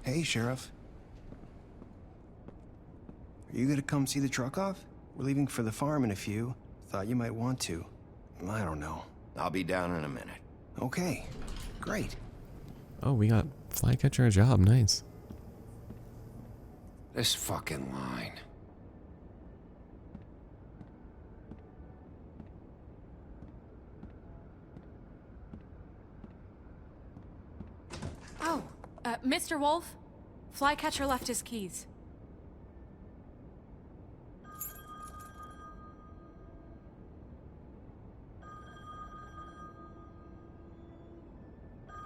Hey, Sheriff. Are you gonna come see the truck off? We're leaving for the farm in a few. Thought you might want to. I don't know. I'll be down in a minute. Okay, great. Oh, we got Flycatcher a job. Nice. This fucking line. Oh, Mr. Wolf? Flycatcher left his keys.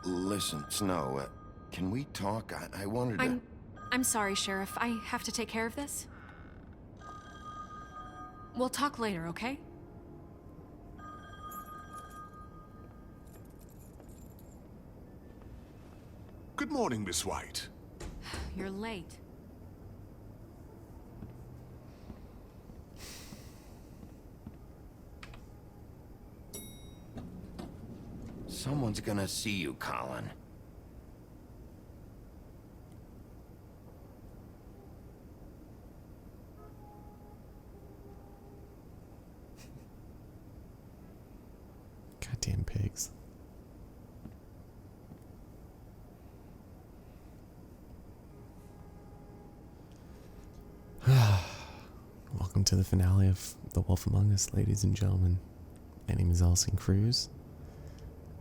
Listen, Snow, can we talk? I wanted to... I'm sorry, Sheriff. I have to take care of this. We'll talk later, okay? Good morning, Miss White. You're late. Someone's gonna see you, Colin. Goddamn pigs. Welcome to the finale of The Wolf Among Us, ladies and gentlemen. My name is Elson Cruz.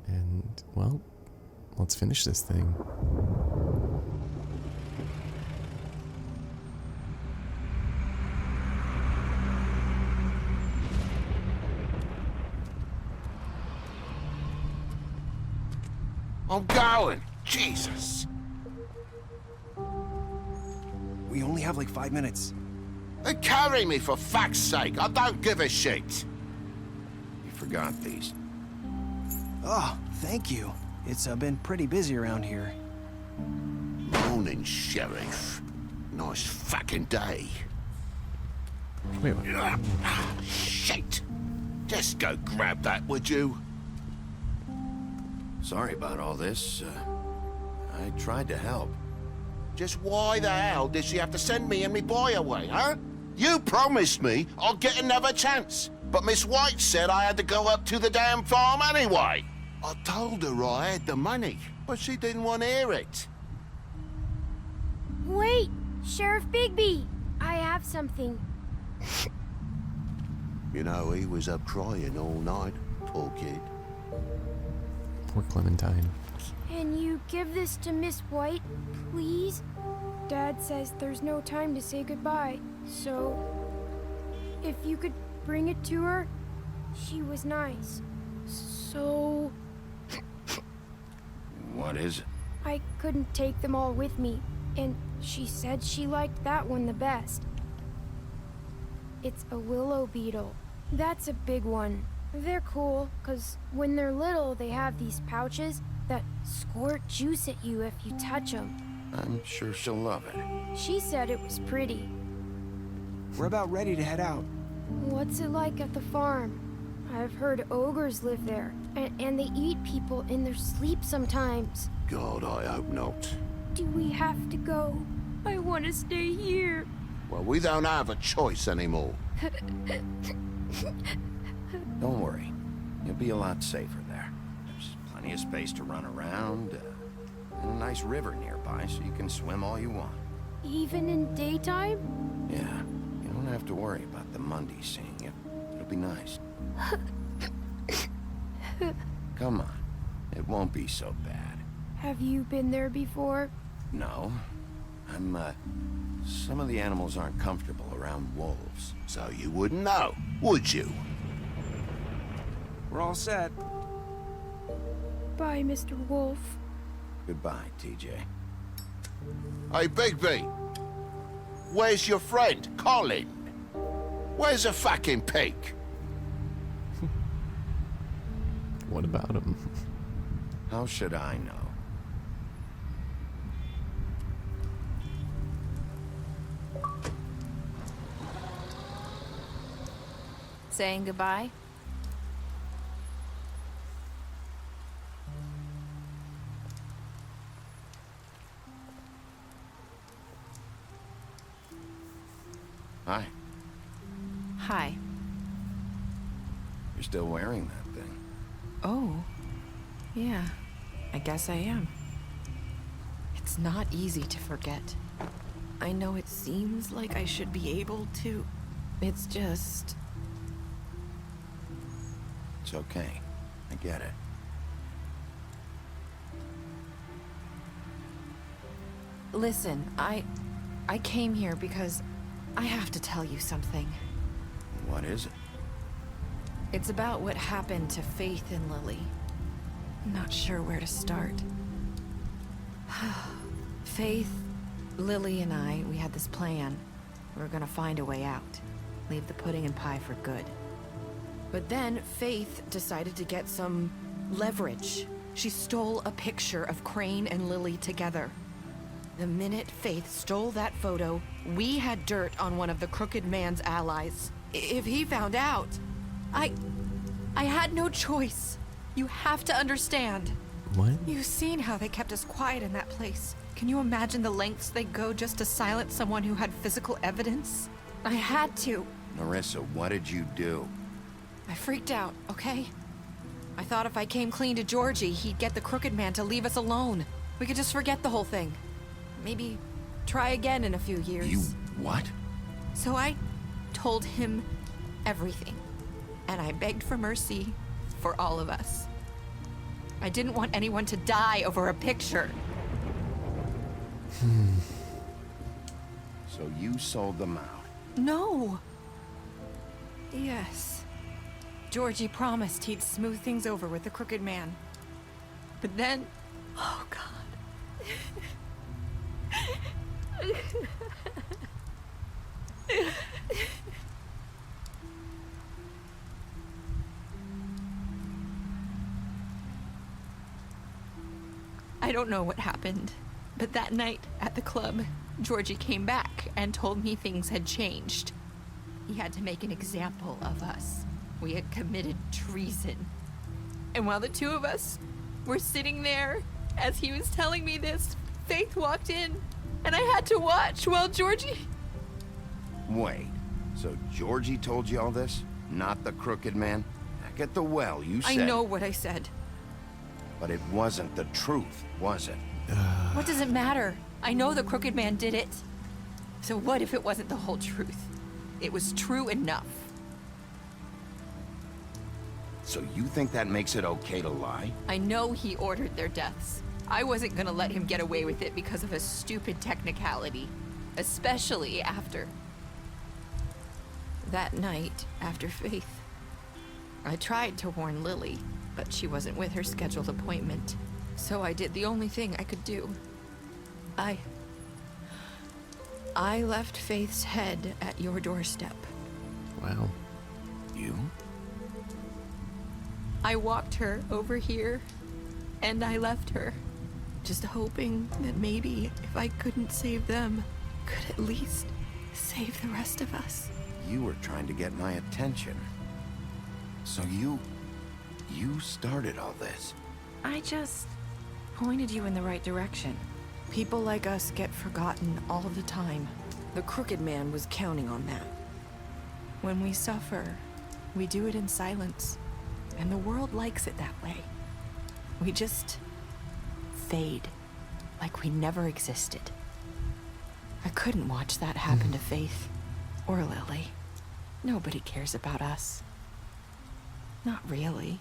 And, well, let's finish this thing. I'm going! Jesus! We only have like 5 minutes. They carry me for fuck's sake! I don't give a shit! You forgot these. Oh, thank you. It's been pretty busy around here. Morning, Sheriff. Nice fucking day. Wait, what? Shit! Just go grab that, would you? Sorry about all this. I tried to help. Just why the hell did she have to send me and me boy away, huh? You promised me I'll get another chance, but Miss White said I had to go up to the damn farm anyway. I told her I had the money, but she didn't want to hear it. Wait, Sheriff Bigby, I have something. You know, he was up crying all night, poor kid. Poor Clementine. Can you give this to Miss White, please? Dad says there's no time to say goodbye, so if you could bring it to her, she was nice. So... What is it? I couldn't take them all with me, and she said she liked that one the best. It's a willow beetle. That's a big one. They're cool, 'cause when they're little, they have these pouches that squirt juice at you if you touch them. I'm sure she'll love it. She said it was pretty. We're about ready to head out. What's it like at the farm? I've heard ogres live there, and they eat people in their sleep sometimes. God, I hope not. Do we have to go? I want to stay here. Well, we don't have a choice anymore. Don't worry. You'll be a lot safer there. There's plenty of space to run around, and a nice river nearby so you can swim all you want. Even in daytime? Yeah, you don't have to worry about the Monday seeing you. It'll be nice. Come on. It won't be so bad. Have you been there before? No. Some of the animals aren't comfortable around wolves. So you wouldn't know, would you? We're all set. Bye, Mr. Wolf. Goodbye, TJ. Hey, Bigby! Where's your friend, Colin? Where's the fucking pig? What about him? How should I know? Saying goodbye? Hi. Hi. You're still wearing that thing. Oh. Yeah. I guess I am. It's not easy to forget. I know it seems like I should be able to. It's just... It's okay. I get it. Listen, I came here because I have to tell you something. What is it? It's about what happened to Faith and Lily. I'm not sure where to start. Faith, Lily, and I, we had this plan. We were gonna find a way out. Leave the pudding and pie for good. But then Faith decided to get some leverage. She stole a picture of Crane and Lily together. The minute Faith stole that photo, we had dirt on one of the Crooked Man's allies. If he found out, I had no choice. You have to understand. What? You've seen how they kept us quiet in that place. Can you imagine the lengths they go just to silence someone who had physical evidence? I had to. Narissa, what did you do? I freaked out, okay? I thought if I came clean to Georgie, he'd get the Crooked Man to leave us alone. We could just forget the whole thing. Maybe try again in a few years. You what? So I told him everything. And I begged for mercy for all of us. I didn't want anyone to die over a picture. So you sold them out. No. Yes. Georgie promised he'd smooth things over with the Crooked Man. But then... Oh, God. I don't know what happened, but that night at the club, Georgie came back and told me things had changed. He had to make an example of us. We had committed treason. And while the two of us were sitting there, as he was telling me this, Faith walked in, and I had to watch while Georgie... Wait, so Georgie told you all this? Not the Crooked Man? Back at the well, you said... I know what I said. But it wasn't the truth, was it? What does it matter? I know the Crooked Man did it. So what if it wasn't the whole truth? It was true enough. So you think that makes it okay to lie? I know he ordered their deaths. I wasn't gonna let him get away with it because of a stupid technicality. Especially after... that night, after Faith. I tried to warn Lily, but she wasn't with her scheduled appointment. So I did the only thing I could do. I left Faith's head at your doorstep. Wow. You? I walked her over here, and I left her. Just hoping that maybe if I couldn't save them, could at least save the rest of us. You were trying to get my attention. So you started all this. I just pointed you in the right direction. People like us get forgotten all the time. The Crooked Man was counting on that. When we suffer, we do it in silence. And the world likes it that way. We just fade, like we never existed. I couldn't watch that happen to Faith or Lily. Nobody cares about us. Not really.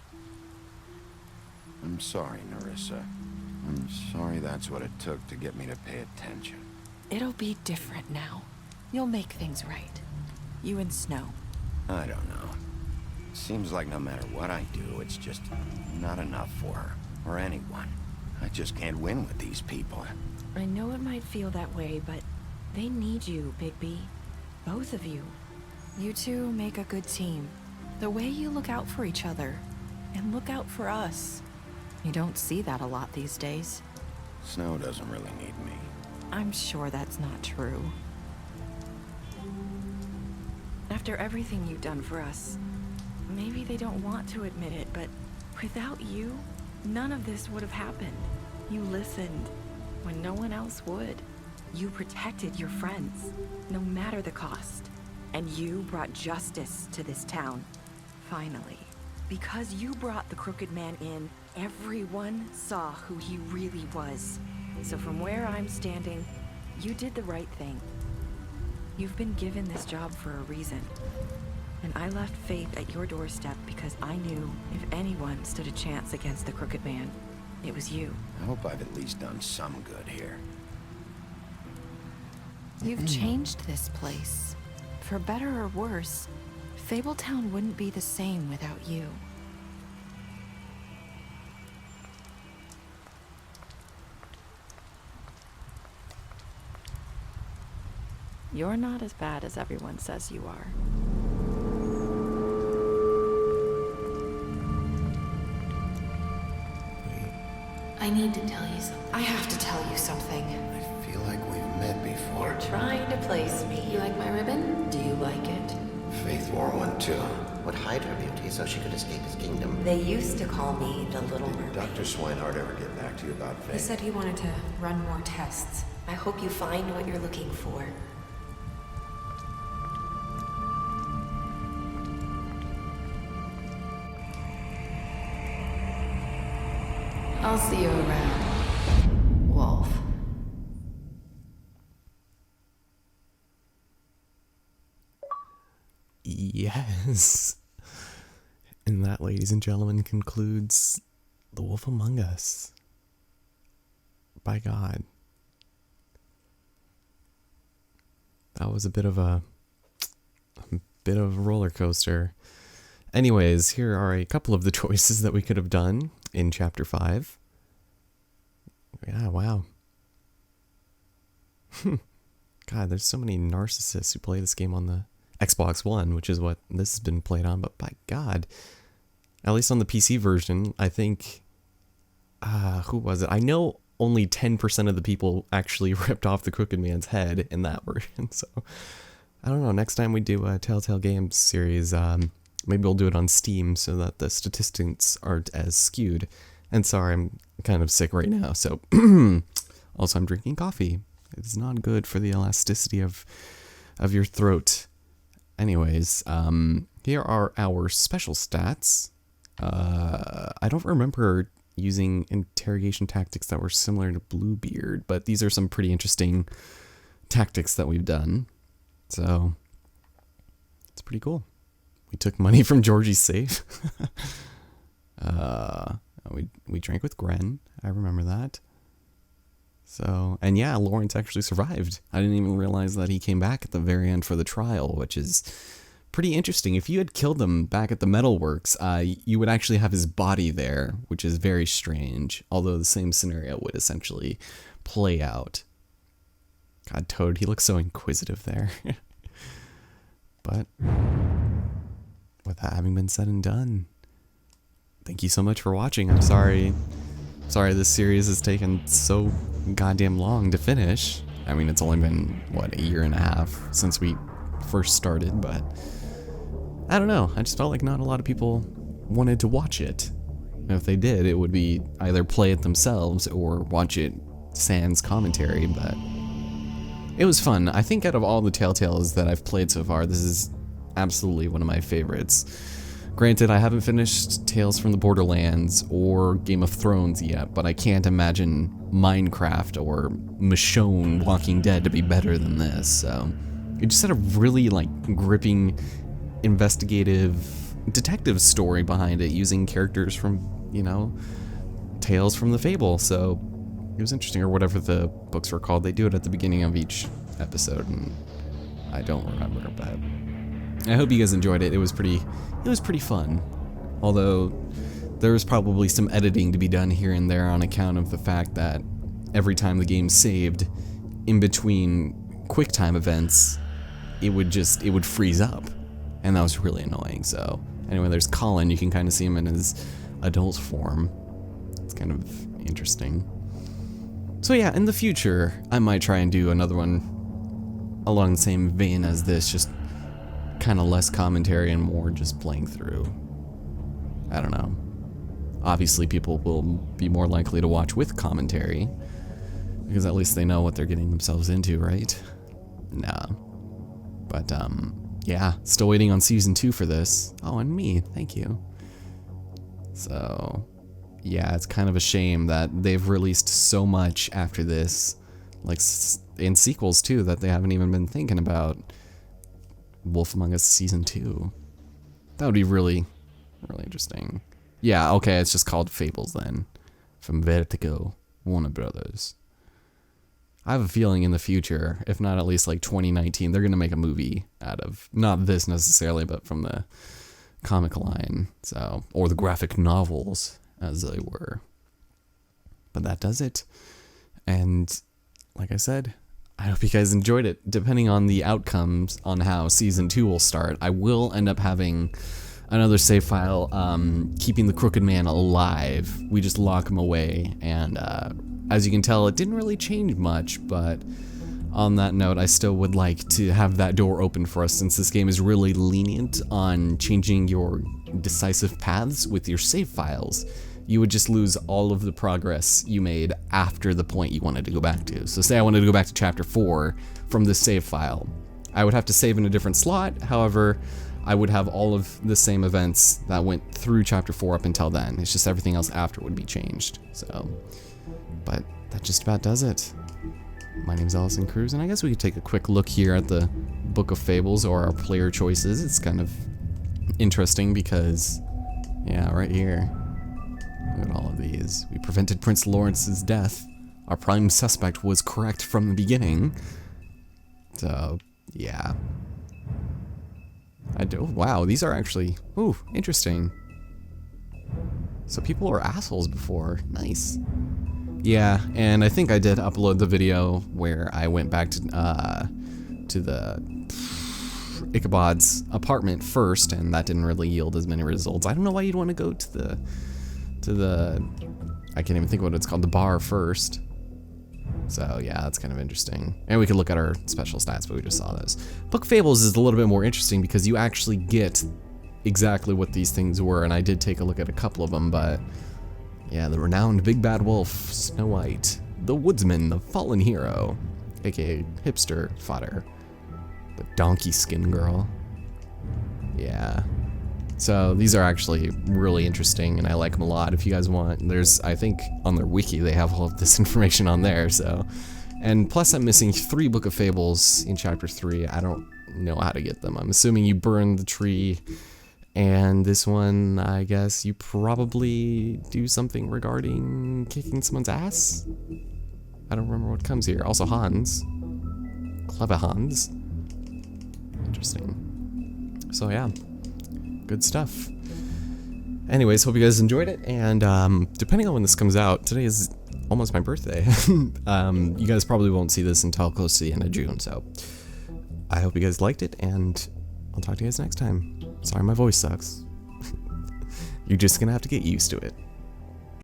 I'm sorry, Narissa. I'm sorry that's what it took to get me to pay attention. It'll be different now. You'll make things right. You and Snow. I don't know. Seems like no matter what I do, it's just not enough for her, or anyone. I just can't win with these people. I know it might feel that way, but they need you, Bigby. Both of you. You two make a good team. The way you look out for each other, and look out for us. You don't see that a lot these days. Snow doesn't really need me. I'm sure that's not true. After everything you've done for us, maybe they don't want to admit it, but without you, none of this would have happened. You listened when no one else would. You protected your friends, no matter the cost. And you brought justice to this town. Finally. Because you brought the Crooked Man in, everyone saw who he really was. So from where I'm standing, you did the right thing. You've been given this job for a reason. And I left Faith at your doorstep because I knew if anyone stood a chance against the Crooked Man, it was you. I hope I've at least done some good here. You've changed this place. For better or worse, Fabletown wouldn't be the same without you. You're not as bad as everyone says you are. I need to tell you something. I have to tell you something. I feel like we've met before. You're trying to place me. You like my ribbon? Do you like it? Faith wore one too. Would hide her beauty so she could escape his kingdom. They used to call me the Little Mermaid. Dr. Swinehart ever get back to you about Faith? He said he wanted to run more tests. I hope you find what you're looking for. I'll see you around, Wolf. Yes. And that, ladies and gentlemen, concludes The Wolf Among Us. By God. That was a bit of a roller coaster. Anyways, here are a couple of the choices that we could have done in Chapter 5. Yeah, wow. God, there's so many narcissists who play this game on the Xbox One, which is what this has been played on, but by God, at least on the PC version, I think, who was it? I know only 10% of the people actually ripped off the Crooked Man's head in that version, so I don't know, next time we do a Telltale Games series, maybe we'll do it on Steam so that the statistics aren't as skewed. And sorry, I'm kind of sick right now, so also I'm drinking coffee. It's not good for the elasticity of your throat. Anyways, here are our special stats. I don't remember using interrogation tactics that were similar to Bluebeard, but these are some pretty interesting tactics that we've done. So, it's pretty cool. We took money from Georgie's safe. We drank with Gren. I remember that. So, and yeah, Lawrence actually survived. I didn't even realize that he came back at the very end for the trial, which is pretty interesting. If you had killed him back at the metalworks, you would actually have his body there, which is very strange, although the same scenario would essentially play out. God, Toad, he looks so inquisitive there. But with that having been said and done, thank you so much for watching. I'm sorry this series has taken so goddamn long to finish. I mean, it's only been, what, a year and a half since we first started, but I don't know. I just felt like not a lot of people wanted to watch it. And if they did, it would be either play it themselves or watch it sans commentary, but it was fun. I think out of all the Telltales that I've played so far, this is absolutely one of my favorites. Granted, I haven't finished Tales from the Borderlands or Game of Thrones yet, but I can't imagine Minecraft or Michonne Walking Dead to be better than this, so it just had a really, gripping, investigative, detective story behind it, using characters from, Tales from the Fable, so it was interesting, or whatever the books were called. They do it at the beginning of each episode, and I don't remember, but I hope you guys enjoyed it. It was pretty fun. Although there was probably some editing to be done here and there on account of the fact that every time the game saved in between QuickTime events, it would freeze up, and that was really annoying. So anyway, there's Colin. You can kind of see him in his adult form. It's kind of interesting. So yeah, in the future, I might try and do another one along the same vein as this, just kind of less commentary and more just playing through. I don't know. Obviously, people will be more likely to watch with commentary, because at least they know what they're getting themselves into, right? Nah. But, yeah, still waiting on season 2 for this. Oh, and me, thank you. So, yeah, it's kind of a shame that they've released so much after this, like in sequels too, that they haven't even been thinking about Wolf Among Us season 2. That would be really, really interesting. Yeah, okay, it's just called Fables then, from Vertigo, Warner Brothers. I have a feeling in the future, if not at least like 2019, they're gonna make a movie out of, not this necessarily, but from the comic line, so, or the graphic novels, as they were. But that does it. And like I said, I hope you guys enjoyed it. Depending on the outcomes on how season 2 will start, I will end up having another save file, keeping the Crooked Man alive. We just lock him away, and as you can tell, it didn't really change much, but on that note, I still would like to have that door open for us, since this game is really lenient on changing your decisive paths with your save files. You would just lose all of the progress you made after the point you wanted to go back to. So say I wanted to go back to chapter 4 from this save file. I would have to save in a different slot, however, I would have all of the same events that went through chapter 4 up until then. It's just everything else after would be changed. So, but that just about does it. My name's Allison Cruz, and I guess we could take a quick look here at the Book of Fables, or our player choices. It's kind of interesting because, yeah, right here, look at all of these. We prevented Prince Lawrence's death. Our prime suspect was correct from the beginning. So, yeah. Wow, these are actually, ooh, interesting. So people were assholes before. Nice. Yeah, and I think I did upload the video where I went back to the Ichabod's apartment first, and that didn't really yield as many results. I don't know why you'd want to go to the I can't even think of what it's called, the bar first. So yeah, that's kind of interesting. And we could look at our special stats, but we just saw those. Book Fables is a little bit more interesting because you actually get exactly what these things were, and I did take a look at a couple of them, but yeah, the renowned big bad wolf, Snow White, the woodsman, the fallen hero, aka hipster fodder, the donkey skin girl. Yeah. So these are actually really interesting, and I like them a lot. If you guys want, there's, I think on their wiki they have all of this information on there. So, and plus I'm missing 3 Book of Fables in chapter 3. I don't know how to get them. I'm assuming you burn the tree, and this one, I guess you probably do something regarding kicking someone's ass. I don't remember what comes here. Also Hans, clever Hans. Interesting. So yeah. Good stuff. Anyways, hope you guys enjoyed it, and depending on when this comes out, today is almost my birthday. You guys probably won't see this until close to the end of June, so I hope you guys liked it, and I'll talk to you guys next time. Sorry my voice sucks. You're just gonna have to get used to it.